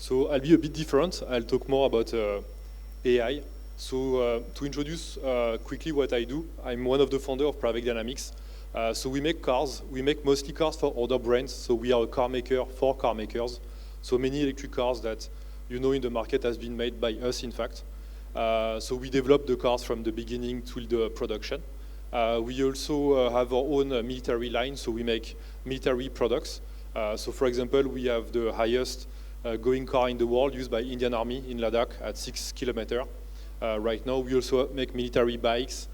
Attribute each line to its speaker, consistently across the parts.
Speaker 1: So I'll be a bit different. I'll talk more about AI. So to introduce quickly what I do, I'm one of the founders of Private Dynamics. So we make cars. We make mostly cars for other brands. So we are a car maker for car makers. So many electric cars that you know in the market has been made by us, in fact. So we develop the cars from the beginning to the production. We also have our own military line, so we make military products. So for example, we have the highest going car in the world used by Indian Army in Ladakh at 6 kilometers. Right now, we also make military bikes.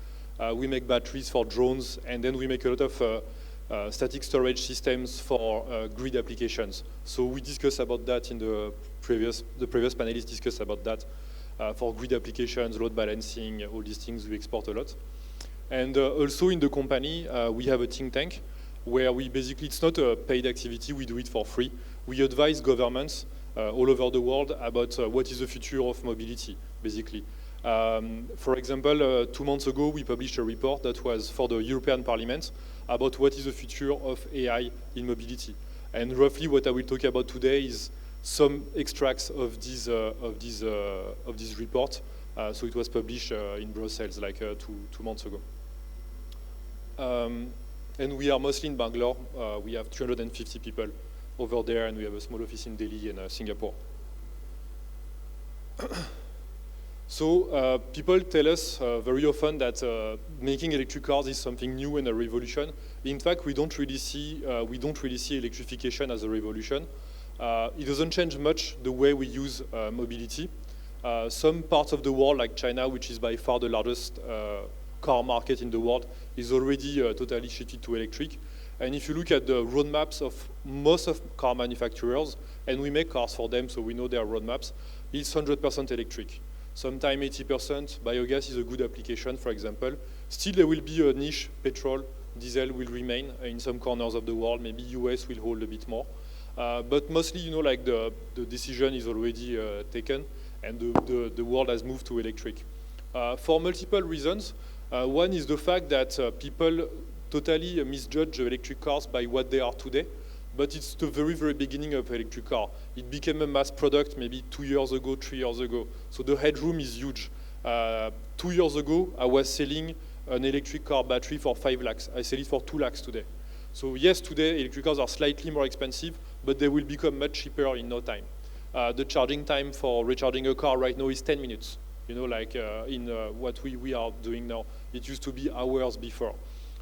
Speaker 1: We make batteries for drones, and then we make a lot of static storage systems for grid applications. So we discussed about that in the previous panelists discussed about that. For grid applications, load balancing, all these things we export a lot. And also in the company, we have a think tank where we basically, it's not a paid activity, we do it for free. We advise governments all over the world about what is the future of mobility, basically. For example, 2 months ago, we published a report that was for the European Parliament about what is the future of AI in mobility. And roughly what I will talk about today is some extracts of this report. So it was published in Brussels like two months ago. And we are mostly in Bangalore. We have 350 people over there, and we have a small office in Delhi and Singapore. So people tell us very often that making electric cars is something new and a revolution. In fact, we don't really see electrification as a revolution. It doesn't change much the way we use mobility. Some parts of the world, like China, which is by far the largest car market in the world, is already totally shifted to electric. And if you look at the roadmaps of most of car manufacturers, and we make cars for them, so we know their roadmaps, it's 100% electric. Sometimes 80%. Biogas is a good application, for example. Still, there will be a niche. Petrol, diesel will remain in some corners of the world. Maybe US will hold a bit more. But mostly, you know, like the decision is already taken, and the world has moved to electric. For multiple reasons. One is the fact that people totally misjudge electric cars by what they are today, but it's the very, very beginning of electric car. It became a mass product maybe 2 years ago, 3 years ago. So the headroom is huge. 2 years ago, I was selling an electric car battery for 5 lakhs. I sell it for 2 lakhs today. So yes, today electric cars are slightly more expensive, but they will become much cheaper in no time. The charging time for recharging a car right now is 10 minutes. You know, like in what we are doing now. It used to be hours before.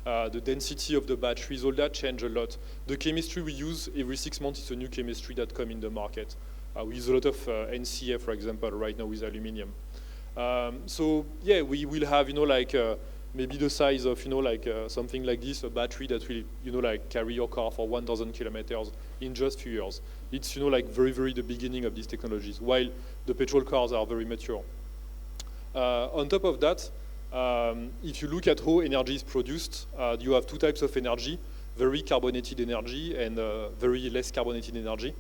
Speaker 1: The density of the batteries, all that changed a lot. The chemistry we use, every 6 months, it's a new chemistry that comes in the market. We use a lot of NCA, for example, right now with aluminum. So yeah, we will have, you know, like maybe the size of, you know, like something like this, a battery that will, you know, like carry your car for 1,000 kilometers in just a few years. It's, you know, like very, very the beginning of these technologies, while the petrol cars are very mature. On top of that, if you look at how energy is produced, you have 2 types of energy, very carbonated energy and very less carbonated energy.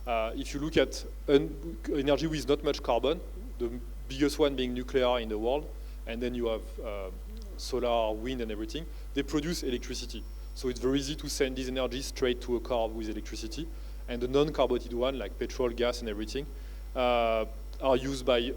Speaker 1: If you look at energy with not much carbon, the biggest one being nuclear in the world, and then you have solar, wind, and everything, they produce electricity. So it's very easy to send this energy straight to a car with electricity. And the non-carbonated one, like petrol, gas, and everything, are used by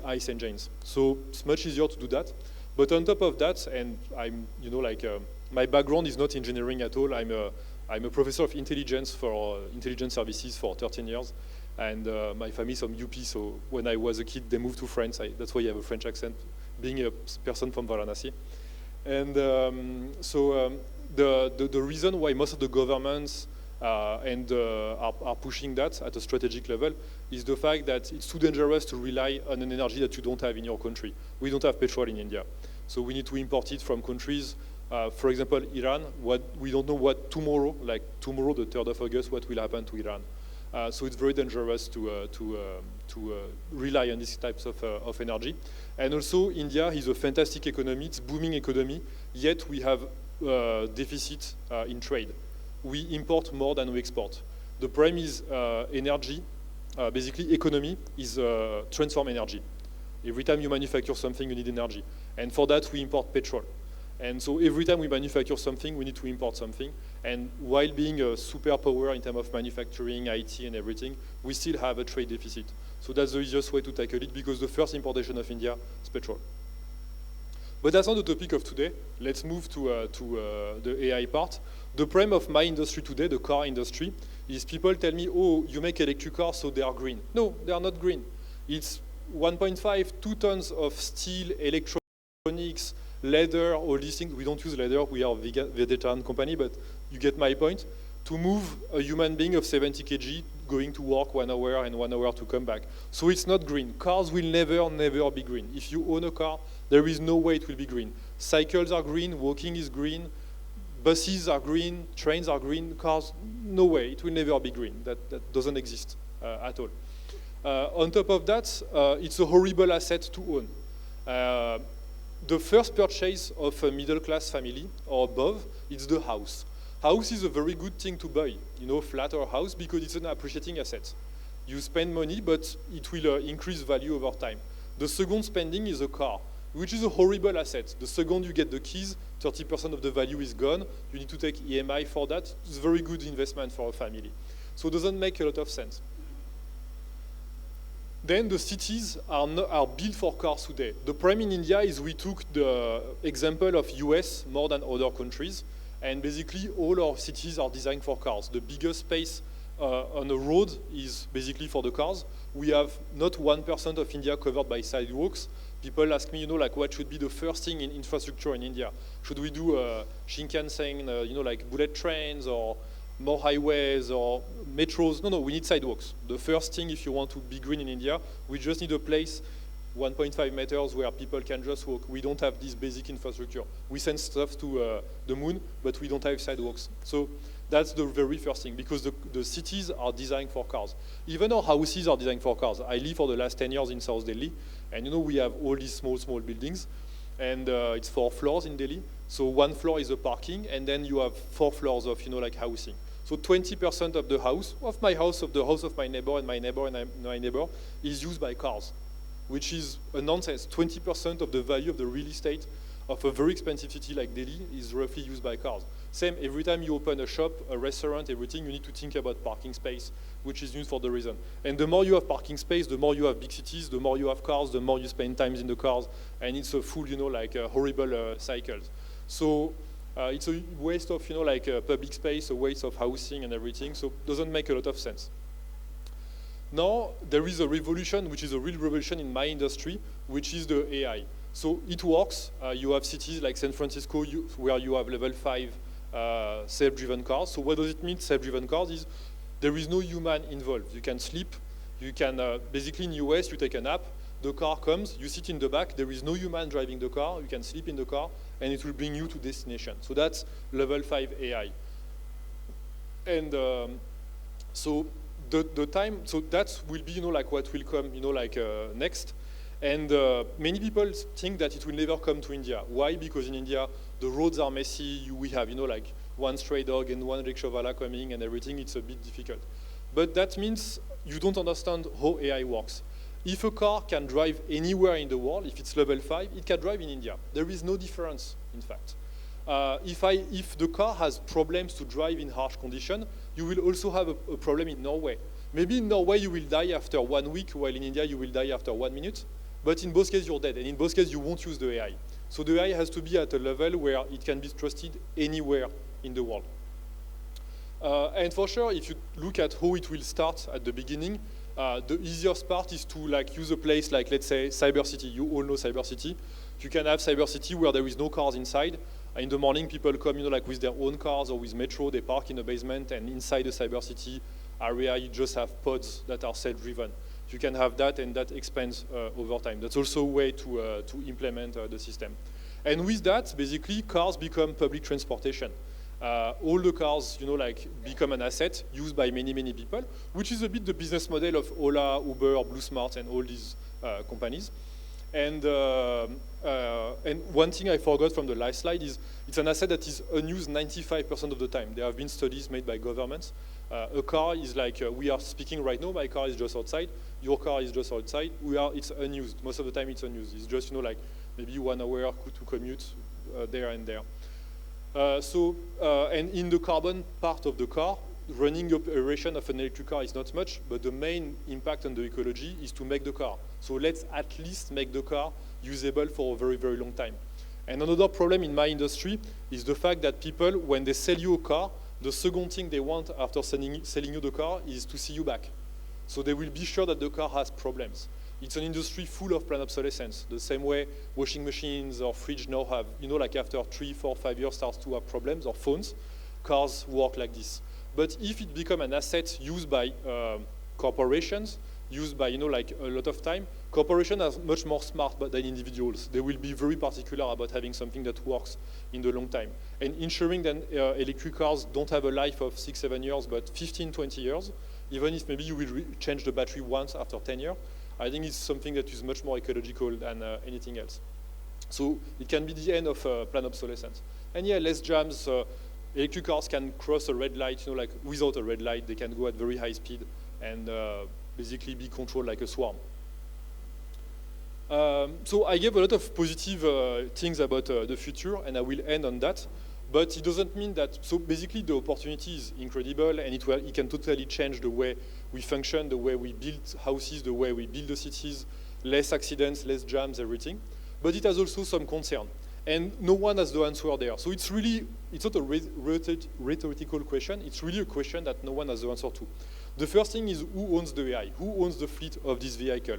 Speaker 1: ICE engines. So it's much easier to do that. But on top of that, and I'm, you know, like my background is not engineering at all. I'm a professor of intelligence for intelligence services for 13 years. And my family is from UP, so when I was a kid, they moved to France. That's why I have a French accent, being a person from Varanasi. And the reason why most of the governments are pushing that at a strategic level is the fact that it's too dangerous to rely on an energy that you don't have in your country. We don't have petrol in India. So we need to import it from countries, for example, Iran. We don't know what tomorrow, like tomorrow, the 3rd of August, what will happen to Iran. So it's very dangerous to rely on these types of energy. And also, India is a fantastic economy. It's a booming economy, yet we have deficit in trade. We import more than we export. The problem is energy. Basically, economy is transform energy. Every time you manufacture something, you need energy. And for that, we import petrol. And so every time we manufacture something, we need to import something. And while being a superpower in terms of manufacturing, IT, and everything, we still have a trade deficit. So that's the easiest way to tackle it, because the first importation of India is petrol. But that's not the topic of today. Let's move to the AI part. The problem of my industry today, the car industry, is people tell me, oh, you make electric cars, so they are green. No, they are not green. It's 1.5, 2 tons of steel, electronics, leather, all these things. We don't use leather, we are a vegetarian company, but you get my point. To move a human being of 70 kg going to work 1 hour and 1 hour to come back. So it's not green. Cars will never, never be green. If you own a car, there is no way it will be green. Cycles are green, walking is green, buses are green, trains are green, cars, no way, it will never be green. That doesn't exist at all. On top of that, it's a horrible asset to own. The first purchase of a middle-class family or above, it's the house. House is a very good thing to buy, you know, flat or house, because it's an appreciating asset. You spend money, but it will increase value over time. The second spending is a car, which is a horrible asset. The second you get the keys, 30% of the value is gone. You need to take EMI for that. It's a very good investment for a family. So it doesn't make a lot of sense. Then the cities are built for cars today. The problem in India is we took the example of US more than other countries, and basically all our cities are designed for cars. The biggest space on the road is basically for the cars. We have not 1% of India covered by sidewalks. People ask me, you know, like what should be the first thing in infrastructure in India? Should we do Shinkansen, you know, like bullet trains, or more highways or metros? No, we need sidewalks. The first thing, if you want to be green in India, we just need a place 1.5 meters where people can just walk. We don't have this basic infrastructure. We send stuff to the moon, but we don't have sidewalks. So that's the very first thing, because the cities are designed for cars. Even our houses are designed for cars. I live for the last 10 years in South Delhi, and you know we have all these small buildings, and it's 4 floors in Delhi. So 1 floor is a parking, and then you have 4 floors of, you know, like housing. So 20% of the house, of my house, of the house of my neighbor, and my neighbor, and my neighbor, is used by cars, which is a nonsense. 20% of the value of the real estate of a very expensive city like Delhi is roughly used by cars. Same, every time you open a shop, a restaurant, everything, you need to think about parking space, which is used for the reason. And the more you have parking space, the more you have big cities, the more you have cars, the more you spend time in the cars, and it's a full, you know, like horrible cycle. So it's a waste of, you know, like public space, a waste of housing and everything, so it doesn't make a lot of sense. Now, there is a revolution, which is a real revolution in my industry, which is the AI. So it works. You have cities like San Francisco where you have level 5 self-driven cars. So what does it mean, self-driven cars? Is there is no human involved. You can sleep. You can, basically in the US, you take a nap. The car comes, you sit in the back. There is no human driving the car. You can sleep in the car, and it will bring you to destination. So that's level 5 AI. And so the time, so that will be, you know, like what will come, you know, like next. And many people think that it will never come to India. Why? Because in India, the roads are messy. We have, you know, like one stray dog and one rickshaw coming and everything. It's a bit difficult. But that means you don't understand how AI works. If a car can drive anywhere in the world, if it's level 5, it can drive in India. There is no difference, in fact. If the car has problems to drive in harsh conditions, you will also have a problem in Norway. Maybe in Norway you will die after 1 week, while in India you will die after 1 minute. But in both cases you're dead, and in both cases you won't use the AI. So the AI has to be at a level where it can be trusted anywhere in the world. And for sure, if you look at how it will start at the beginning, the easiest part is to use a place like, let's say, Cyber City. You all know Cyber City. You can have Cyber City where there is no cars inside. In the morning, people come, with their own cars or with metro. They park in the basement, and inside the Cyber City area, you just have pods that are self-driven. You can have that, and that expands over time. That's also a way to implement the system. And with that, basically, cars become public transportation. All the cars, become an asset used by many, many people, which is a bit the business model of Ola, Uber, Blue Smart, and all these companies. And one thing I forgot from the last slide is it's an asset that is unused 95% of the time. There have been studies made by governments. A car is like, we are speaking right now, my car is just outside, your car is just outside, it's unused. Most of the time it's unused. It's just, maybe 1 hour to commute there and there. And in the carbon part of the car, running operation of an electric car is not much, but the main impact on the ecology is to make the car. So let's at least make the car usable for a very, very long time. And another problem in my industry is the fact that people, when they sell you a car, the second thing they want after selling you the car is to see you back. So they will be sure that the car has problems. It's an industry full of planned obsolescence, the same way washing machines or fridge now have, like after 3, 4, 5 years starts to have problems, or phones, cars work like this. But if it becomes an asset used by corporations, used by, like a lot of time, corporations are much more smart than individuals. They will be very particular about having something that works in the long time. And ensuring that electric cars don't have a life of 6, 7 years, but 15, 20 years, even if maybe you will change the battery once after 10 years, I think it's something that is much more ecological than anything else. So it can be the end of planned obsolescence. And yeah, less jams. Electric cars can cross a red light, like without a red light. They can go at very high speed and basically be controlled like a swarm. So I gave a lot of positive things about the future, and I will end on that. But it doesn't mean that, so basically the opportunity is incredible, and it can totally change the way we function, the way we build houses, the way we build the cities, less accidents, less jams, everything. But it has also some concern. And no one has the answer there. So it's not a rhetorical question, it's really a question that no one has the answer to. The first thing is, who owns the AI? Who owns the fleet of this vehicle?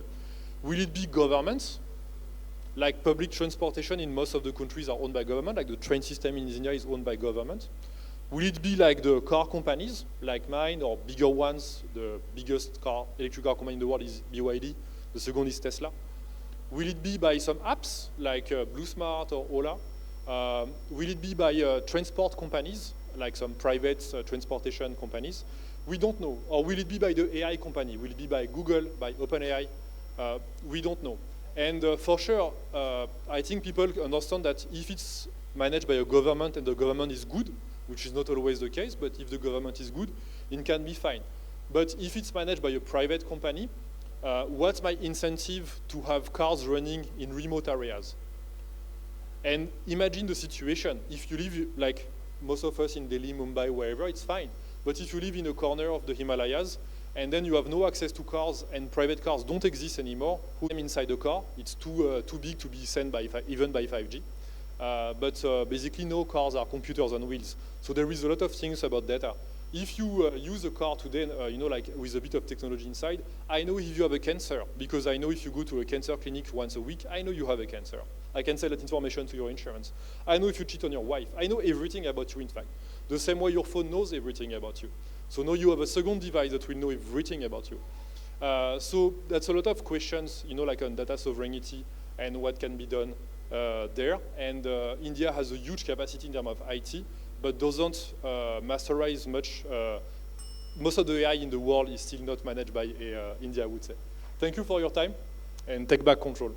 Speaker 1: Will it be governments? Like public transportation in most of the countries are owned by government, like the train system in India is owned by government. Will it be like the car companies, like mine, or bigger ones? The biggest electric car company in the world is BYD. The second is Tesla. Will it be by some apps, like BlueSmart or Ola? Will it be by transport companies, like some private transportation companies? We don't know. Or will it be by the AI company? Will it be by Google, by OpenAI? We don't know. And for sure, I think people understand that if it's managed by a government and the government is good, which is not always the case, but if the government is good, it can be fine. But if it's managed by a private company, what's my incentive to have cars running in remote areas? And imagine the situation. If you live, like most of us in Delhi, Mumbai, wherever, it's fine. But if you live in a corner of the Himalayas, and then you have no access to cars, and private cars don't exist anymore, who am inside the car? It's too big to be sent by even by 5G. But basically, no cars are computers on wheels. So there is a lot of things about data. If you use a car today, like with a bit of technology inside, I know if you have a cancer, because I know if you go to a cancer clinic once a week, I know you have a cancer. I can sell that information to your insurance. I know if you cheat on your wife. I know everything about you, in fact. The same way your phone knows everything about you. So now you have a second device that will know everything about you. So that's a lot of questions, like on data sovereignty and what can be done there. And India has a huge capacity in terms of IT, but doesn't masterize much. Most of the AI in the world is still not managed by India, I would say. Thank you for your time, and take back control.